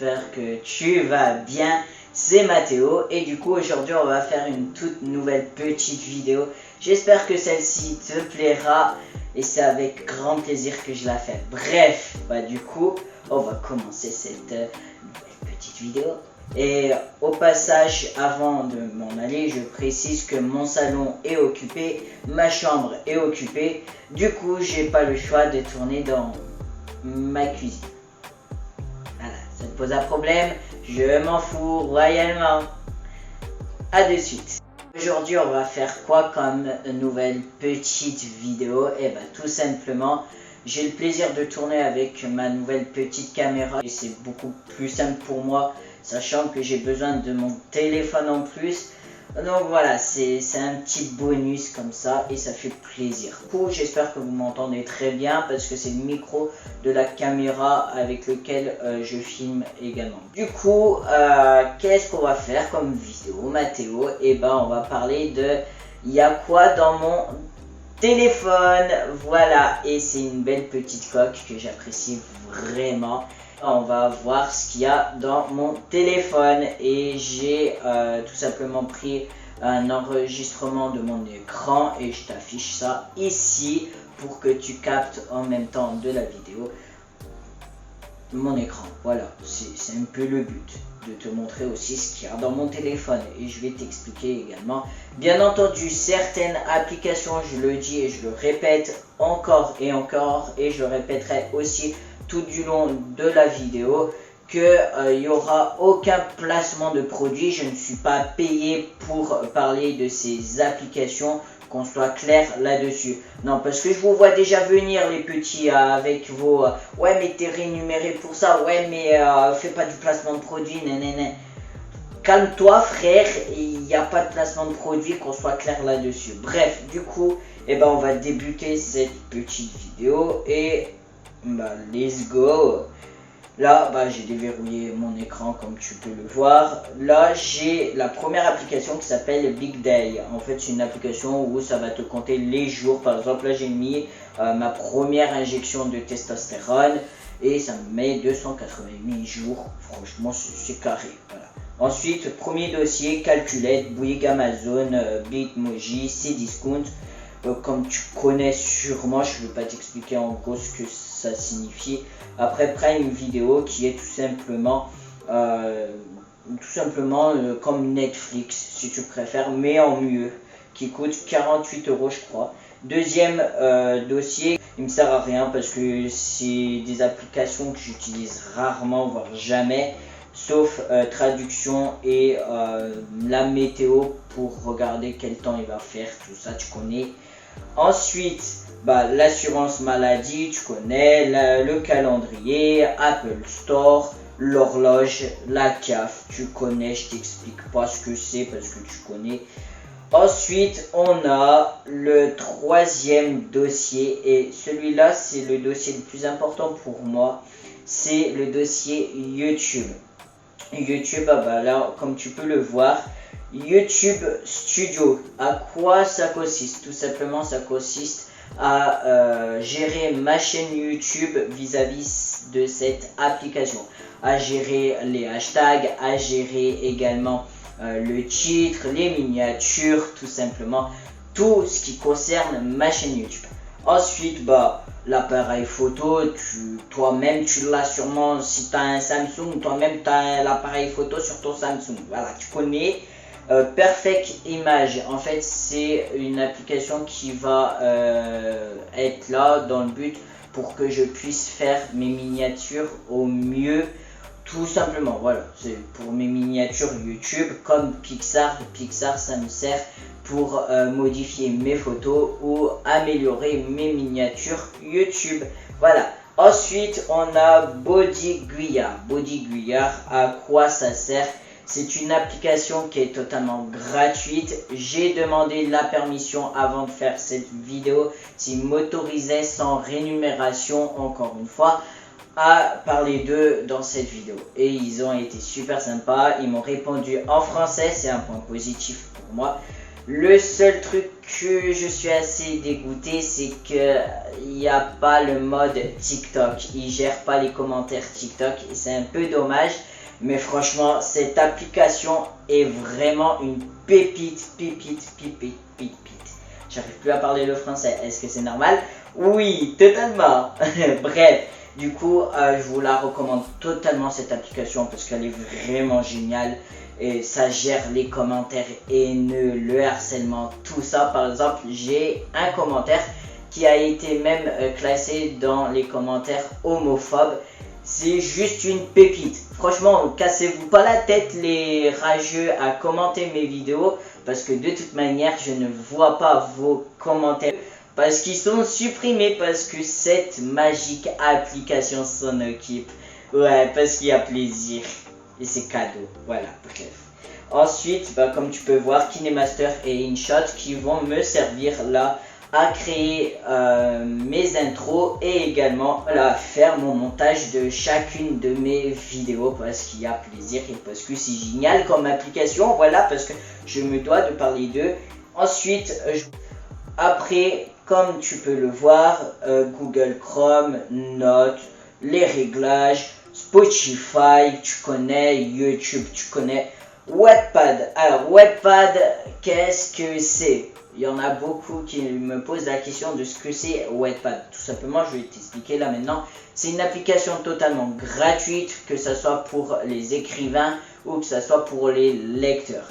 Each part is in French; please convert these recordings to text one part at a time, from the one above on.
j'espère que tu vas bien. C'est Mathéo et du coup aujourd'hui on va faire une toute nouvelle petite vidéo. J'espère que celle-ci te plaira et c'est avec grand plaisir que je la fais. Bref, du coup on va commencer cette petite vidéo. Et au passage, avant de m'en aller, je précise que mon salon est occupé, ma chambre est occupée. Du coup, j'ai pas le choix de tourner dans ma cuisine. Voilà, ça te pose un problème, je m'en fous royalement. A de suite. Aujourd'hui, on va faire quoi comme nouvelle petite vidéo? Et tout simplement, j'ai le plaisir de tourner avec ma nouvelle petite caméra et c'est beaucoup plus simple pour moi, sachant que j'ai besoin de mon téléphone en plus. Donc voilà, c'est un petit bonus comme ça et ça fait plaisir. Du coup, j'espère que vous m'entendez très bien parce que c'est le micro de la caméra avec lequel je filme également. Du coup, qu'est-ce qu'on va faire comme vidéo, Mathéo? On va parler de il y a quoi dans mon téléphone. Voilà, et c'est une belle petite coque que j'apprécie vraiment. On va voir ce qu'il y a dans mon téléphone et j'ai tout simplement pris un enregistrement de mon écran et je t'affiche ça ici pour que tu captes en même temps de la vidéo mon écran. Voilà, c'est un peu le but, de te montrer aussi ce qu'il y a dans mon téléphone et je vais t'expliquer également. Bien entendu, certaines applications, je le dis et je le répète encore et encore et je le répéterai aussi tout du long de la vidéo que il n'y aura aucun placement de produit. Je ne suis pas payé pour parler de ces applications, qu'on soit clair là-dessus. Non, parce que je vous vois déjà venir les petits avec vos ouais mais t'es rémunéré pour ça, ouais mais fais pas du placement de produit, nanana. Calme-toi frère, il n'y a pas de placement de produit, qu'on soit clair là-dessus. Bref, du coup, on va débuter cette petite vidéo et let's go. Là, j'ai déverrouillé mon écran comme tu peux le voir. Là, j'ai la première application qui s'appelle Big Day. En fait, c'est une application où ça va te compter les jours. Par exemple, là, j'ai mis ma première injection de testostérone et ça me met 288 jours. Franchement, c'est carré. Voilà. Ensuite, premier dossier, Calculette, Bouygues, Amazon, Bitmoji, Cdiscount. Comme tu connais sûrement, je ne vais pas t'expliquer en gros ce que ça signifie. Après, Prime Video qui est tout simplement comme Netflix si tu préfères, mais en mieux, qui coûte 48 € je crois. Deuxième dossier, il me sert à rien parce que c'est des applications que j'utilise rarement, voire jamais, sauf traduction et la météo pour regarder quel temps il va faire, tout ça tu connais. Ensuite, l'assurance maladie, tu connais, le calendrier, Apple Store, l'horloge, la CAF, tu connais, je t'explique pas ce que c'est parce que tu connais. Ensuite, on a le troisième dossier et celui-là, c'est le dossier le plus important pour moi, c'est le dossier YouTube. YouTube, là, comme tu peux le voir, YouTube Studio. À quoi ça consiste? Tout simplement, ça consiste à gérer ma chaîne YouTube vis-à-vis de cette application, à gérer les hashtags, à gérer également le titre, les miniatures, tout simplement tout ce qui concerne ma chaîne YouTube. Ensuite, l'appareil photo, toi-même tu l'as sûrement, si tu as un Samsung, toi-même tu as l'appareil photo sur ton Samsung. Voilà, tu connais. Perfect Image, en fait c'est une application qui va être là dans le but pour que je puisse faire mes miniatures au mieux, tout simplement. Voilà, c'est pour mes miniatures YouTube, comme Pixar. Pixar, ça me sert pour modifier mes photos ou améliorer mes miniatures YouTube. Voilà. Ensuite, on a BodyGuia. BodyGuia, à quoi ça sert? C'est une application qui est totalement gratuite. J'ai demandé la permission avant de faire cette vidéo s'ils m'autorisaient sans rémunération, encore une fois, à parler d'eux dans cette vidéo. Et ils ont été super sympas. Ils m'ont répondu en français, c'est un point positif pour moi. Le seul truc que je suis assez dégoûté, c'est que il n'y a pas le mode TikTok. Il gère pas les commentaires TikTok et c'est un peu dommage. Mais franchement, cette application est vraiment une pépite. J'arrive plus à parler le français. Est-ce que c'est normal? Oui, totalement. Bref, du coup, je vous la recommande totalement cette application parce qu'elle est vraiment géniale. Et ça gère les commentaires haineux, le harcèlement, tout ça. Par exemple, j'ai un commentaire qui a été même classé dans les commentaires homophobes. C'est juste une pépite. Franchement, cassez-vous pas la tête les rageux à commenter mes vidéos parce que de toute manière, je ne vois pas vos commentaires parce qu'ils sont supprimés parce que cette magique application s'en occupe. Ouais, parce qu'il y a plaisir et c'est cadeau. Voilà, bref. Ensuite, comme tu peux voir, KineMaster et InShot qui vont me servir là à créer mes intros et également à faire mon montage de chacune de mes vidéos parce qu'il y a plaisir et parce que c'est génial comme application. Voilà, parce que je me dois de parler d'eux. Ensuite, après, comme tu peux le voir, Google Chrome, Notes, les réglages, Spotify, tu connais, YouTube, tu connais, Wattpad. Alors, Wattpad, qu'est-ce que c'est? Il y en a beaucoup qui me posent la question de ce que c'est Wattpad. Tout simplement, je vais t'expliquer là maintenant. C'est une application totalement gratuite, que ce soit pour les écrivains ou que ce soit pour les lecteurs.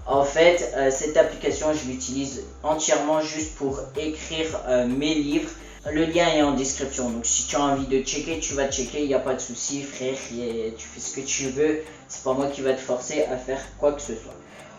En fait, cette application, je l'utilise entièrement juste pour écrire mes livres. Le lien est en description, donc si tu as envie de checker, tu vas checker, il n'y a pas de souci, frère, tu fais ce que tu veux, c'est pas moi qui va te forcer à faire quoi que ce soit.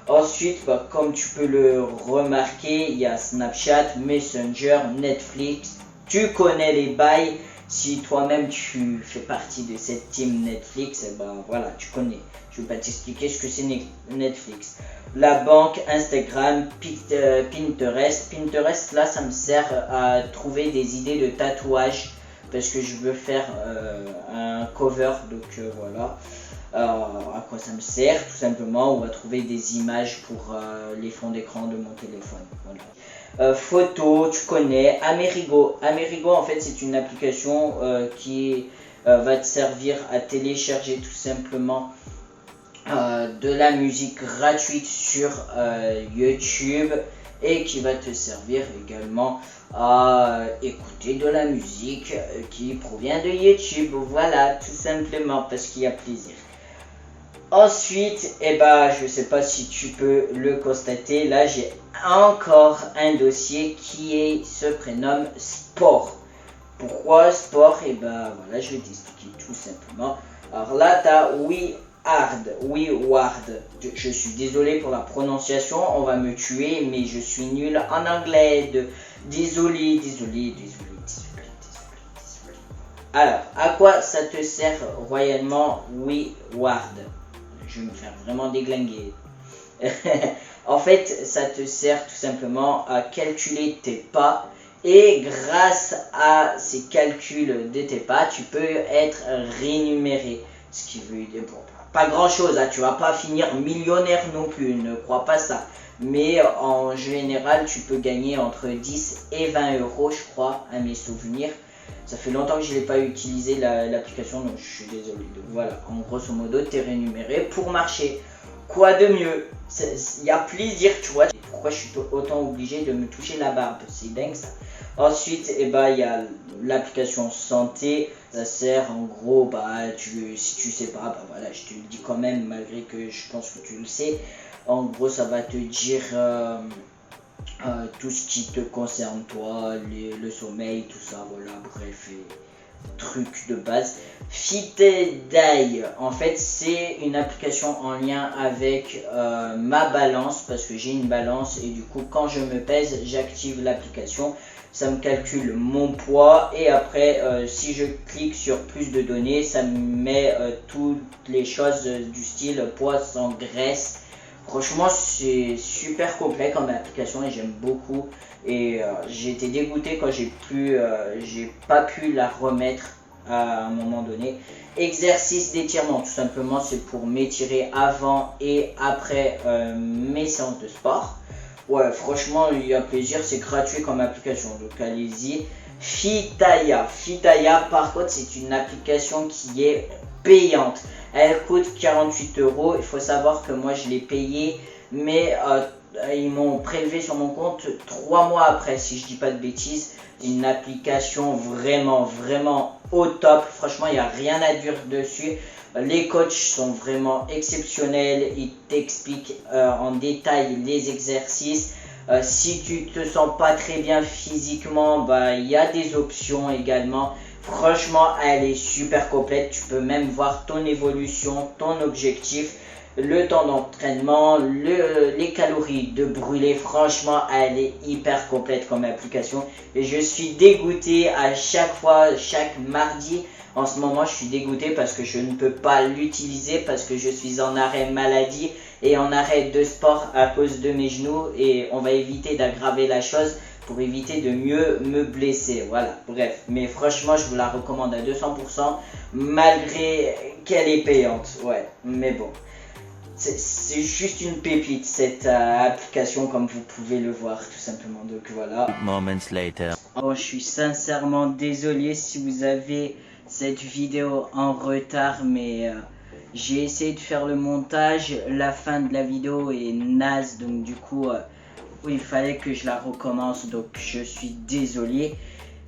Ensuite, comme tu peux le remarquer, il y a Snapchat, Messenger, Netflix, tu connais les bails. Si toi-même tu fais partie de cette team Netflix, voilà, tu connais. Je vais pas t'expliquer ce que c'est Netflix. La banque, Instagram, Pinterest. Pinterest, là, ça me sert à trouver des idées de tatouage parce que je veux faire un cover, donc voilà. À quoi ça me sert tout simplement, ou à trouver des images pour les fonds d'écran de mon téléphone. Voilà. Photo, tu connais, Amerigo. Amerigo en fait c'est une application qui va te servir à télécharger tout simplement de la musique gratuite sur YouTube et qui va te servir également à écouter de la musique qui provient de YouTube. Voilà, tout simplement parce qu'il y a plaisir. Ensuite, je sais pas si tu peux le constater, là j'ai encore un dossier qui se prénomme Sport. Pourquoi Sport? Voilà, je vais t'expliquer tout simplement. Alors là, tu as WeWard. Je suis désolé pour la prononciation, on va me tuer, mais je suis nul en anglais. Désolé. Alors, à quoi ça te sert royalement WeWard? Je vais me faire vraiment déglinguer. En fait, ça te sert tout simplement à calculer tes pas. Et grâce à ces calculs de tes pas, tu peux être rémunéré. Ce qui veut dire, pas grand chose, hein, tu vas pas finir millionnaire non plus, ne crois pas ça. Mais en général, tu peux gagner entre 10 et 20 euros, je crois, à mes souvenirs. Ça fait longtemps que je n'ai pas utilisé l'application, donc je suis désolé. Donc voilà, en grosso modo, tu es rémunéré pour marcher. Quoi de mieux? Il y a plaisir, tu vois. Pourquoi je suis autant obligé de me toucher la barbe? C'est dingue ça. Ensuite, il y a l'application santé. Ça sert en gros, si tu sais pas, voilà, je te le dis quand même, malgré que je pense que tu le sais. En gros, ça va te dire tout ce qui te concerne toi, le sommeil, tout ça, voilà, bref, truc de base. FitDie, en fait, c'est une application en lien avec ma balance, parce que j'ai une balance et du coup, quand je me pèse, j'active l'application. Ça me calcule mon poids et après, si je clique sur plus de données, ça me met toutes les choses du style poids sans graisse. Franchement, c'est super complet comme application et j'aime beaucoup. Et j'ai été dégoûté quand j'ai pas pu la remettre à un moment donné. Exercice d'étirement, tout simplement, c'est pour m'étirer avant et après mes séances de sport. Ouais, franchement, il y a plaisir, c'est gratuit comme application, donc allez-y. Fitaya, par contre, c'est une application qui est payante. Elle coûte 48 €. Il faut savoir que moi, je l'ai payé, mais ils m'ont prélevé sur mon compte 3 mois après, si je dis pas de bêtises. Une application vraiment au top. Franchement, il n'y a rien à dire dessus. Les coachs sont vraiment exceptionnels. Ils t'expliquent en détail les exercices. Si tu te sens pas très bien physiquement, bah il y a des options également. Franchement, elle est super complète. Tu peux même voir ton évolution, ton objectif, le temps d'entraînement, les calories de brûler. Franchement, elle est hyper complète comme application. Et je suis dégoûté à chaque fois, chaque mardi. En ce moment, je suis dégoûté parce que je ne peux pas l'utiliser parce que je suis en arrêt maladie et en arrêt de sport à cause de mes genoux. Et on va éviter d'aggraver la chose pour éviter de mieux me blesser. Voilà, bref. Mais franchement, je vous la recommande à 200% malgré qu'elle est payante. Ouais, mais bon. C'est juste une pépite cette application comme vous pouvez le voir tout simplement. Donc voilà. Moments later. Oh, je suis sincèrement désolé si vous avez cette vidéo en retard, mais j'ai essayé de faire le montage. La fin de la vidéo est naze, donc du coup il fallait que je la recommence, donc je suis désolé.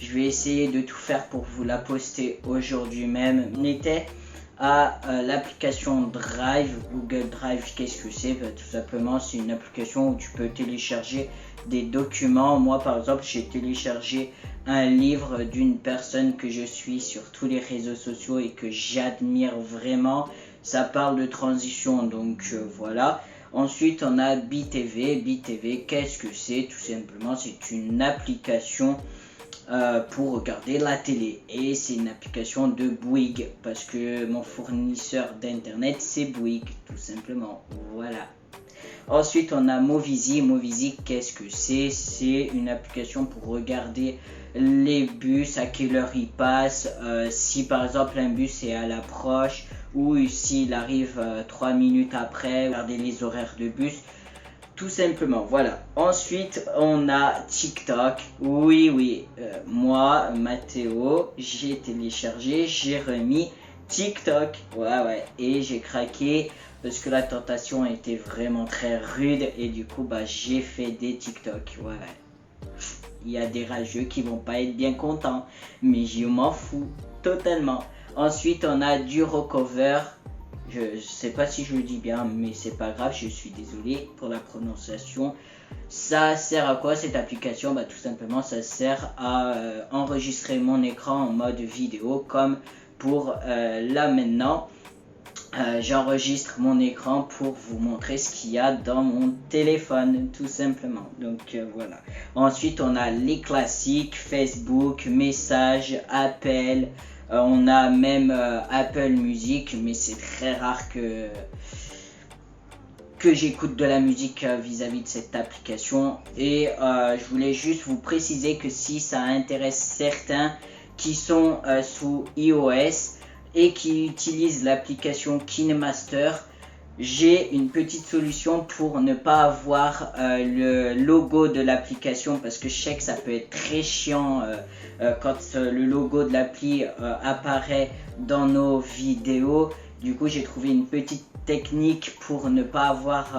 Je vais essayer de tout faire pour vous la poster aujourd'hui même. On était à l'application Drive. Google Drive, qu'est-ce que c'est? Tout simplement, c'est une application où tu peux télécharger des documents. Moi par exemple, j'ai téléchargé un livre d'une personne que je suis sur tous les réseaux sociaux et que j'admire vraiment. Ça parle de transition, donc voilà. Ensuite, on a BeeTV. BeeTV, qu'est-ce que c'est? Tout simplement, c'est une application pour regarder la télé. Et c'est une application de Bouygues parce que mon fournisseur d'internet, c'est Bouygues, tout simplement. Voilà. Ensuite, on a Movizy. Movizy, qu'est-ce que c'est? C'est une application pour regarder les bus, à quelle heure ils passent, si par exemple un bus est à l'approche ou s'il arrive 3 minutes après, regarder les horaires de bus, tout simplement. Voilà. Ensuite, on a TikTok. Oui, moi, Mathéo, j'ai téléchargé, j'ai remis TikTok. Ouais, et j'ai craqué parce que la tentation était vraiment très rude et du coup, bah, j'ai fait des TikTok. Ouais. Il y a des rageux qui vont pas être bien contents, mais je m'en fous totalement. Ensuite, on a du Recover. Je sais pas si je le dis bien, mais c'est pas grave, je suis désolé pour la prononciation. Ça sert à quoi cette application? Bah tout simplement, ça sert à enregistrer mon écran en mode vidéo, comme pour là maintenant. J'enregistre mon écran pour vous montrer ce qu'il y a dans mon téléphone, tout simplement. Donc voilà. Ensuite, on a les classiques, Facebook, messages, appels. On a même Apple Music, mais c'est très rare que j'écoute de la musique vis-à-vis de cette application. Et je voulais juste vous préciser que si ça intéresse certains qui sont sous iOS et qui utilisent l'application KineMaster, j'ai une petite solution pour ne pas avoir le logo de l'application, parce que je sais que ça peut être très chiant quand le logo de l'appli apparaît dans nos vidéos. Du coup, j'ai trouvé une petite technique pour ne pas avoir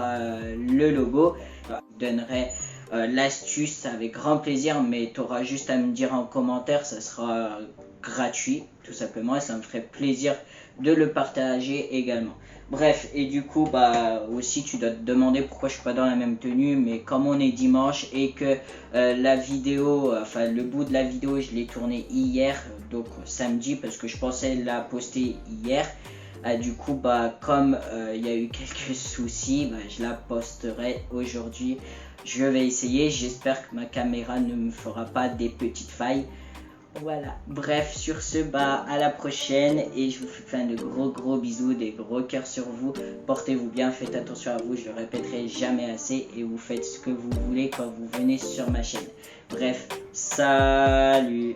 le logo. Je vous donnerai l'astuce avec grand plaisir, mais tu auras juste à me dire en commentaire, ça sera gratuit tout simplement et ça me ferait plaisir de le partager également. Bref, et du coup bah aussi tu dois te demander pourquoi je suis pas dans la même tenue, mais comme on est dimanche et que la vidéo, enfin le bout de la vidéo je l'ai tourné hier, donc samedi, parce que je pensais la poster hier. Du coup bah comme il y a eu quelques soucis, bah, je la posterai aujourd'hui. Je vais essayer, j'espère que ma caméra ne me fera pas des petites failles. Voilà, bref, sur ce, bah à la prochaine et je vous fais plein de gros bisous, des gros cœurs sur vous. Portez-vous bien, faites attention à vous, je le répéterai jamais assez, et vous faites ce que vous voulez quand vous venez sur ma chaîne. Bref, salut.